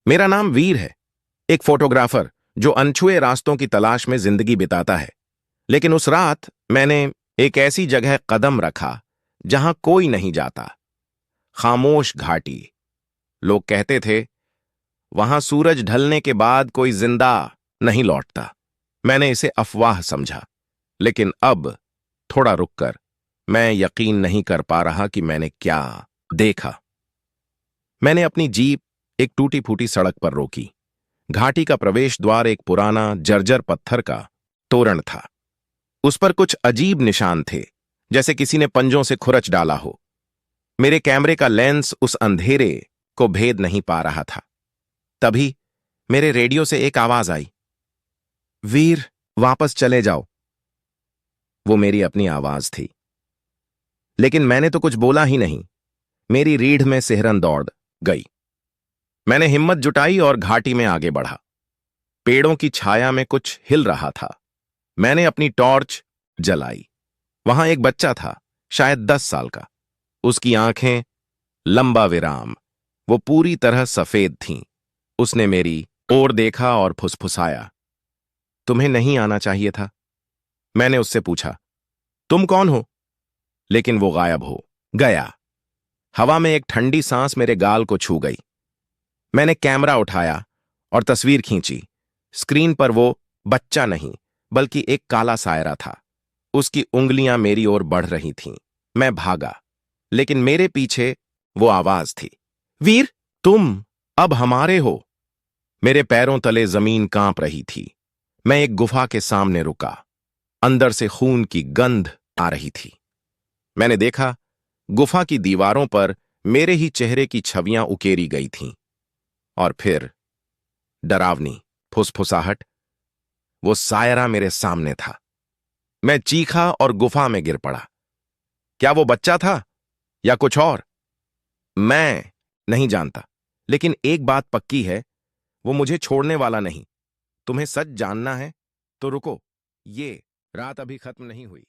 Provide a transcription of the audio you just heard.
मेरा नाम वीर है, एक फोटोग्राफर जो अनछुए रास्तों की तलाश में जिंदगी बिताता है। लेकिन उस रात मैंने एक ऐसी जगह कदम रखा जहां कोई नहीं जाता। खामोश घाटी। लोग कहते थे वहां सूरज ढलने के बाद कोई जिंदा नहीं लौटता। मैंने इसे अफवाह समझा, लेकिन अब थोड़ा रुककर मैं यकीन नहीं कर पा रहा कि मैंने क्या देखा। मैंने अपनी जीप एक टूटी फूटी सड़क पर रोकी। घाटी का प्रवेश द्वार एक पुराना जर्जर पत्थर का तोरण था। उस पर कुछ अजीब निशान थे, जैसे किसी ने पंजों से खुरच डाला हो। मेरे कैमरे का लेंस उस अंधेरे को भेद नहीं पा रहा था। तभी मेरे रेडियो से एक आवाज आई, वीर, वापस चले जाओ। वो मेरी अपनी आवाज थी, लेकिन मैंने तो कुछ बोला ही नहीं। मेरी रीढ़ में सिहरन दौड़ गई। मैंने हिम्मत जुटाई और घाटी में आगे बढ़ा। पेड़ों की छाया में कुछ हिल रहा था। मैंने अपनी टॉर्च जलाई। वहां एक बच्चा था, शायद 10 साल का। उसकी आंखें लंबा विराम, वो पूरी तरह सफेद थीं। उसने मेरी ओर देखा और फुसफुसाया, तुम्हें नहीं आना चाहिए था। मैंने उससे पूछा, तुम कौन हो? लेकिन वो गायब हो गया। हवा में एक ठंडी सांस मेरे गाल को छू गई। मैंने कैमरा उठाया और तस्वीर खींची। स्क्रीन पर वो बच्चा नहीं, बल्कि एक काला सायरा था। उसकी उंगलियां मेरी ओर बढ़ रही थीं। मैं भागा, लेकिन मेरे पीछे वो आवाज थी, वीर, तुम अब हमारे हो। मेरे पैरों तले जमीन कांप रही थी। मैं एक गुफा के सामने रुका। अंदर से खून की गंध आ रही थी। मैंने देखा, गुफा की दीवारों पर मेरे ही चेहरे की छवियां उकेरी गई थीं। और फिर डरावनी फुसफुसाहट। वो सायरा मेरे सामने था। मैं चीखा और गुफा में गिर पड़ा। क्या वो बच्चा था या कुछ और? मैं नहीं जानता, लेकिन एक बात पक्की है, वो मुझे छोड़ने वाला नहीं। तुम्हें सच जानना है तो रुको, ये रात अभी खत्म नहीं हुई।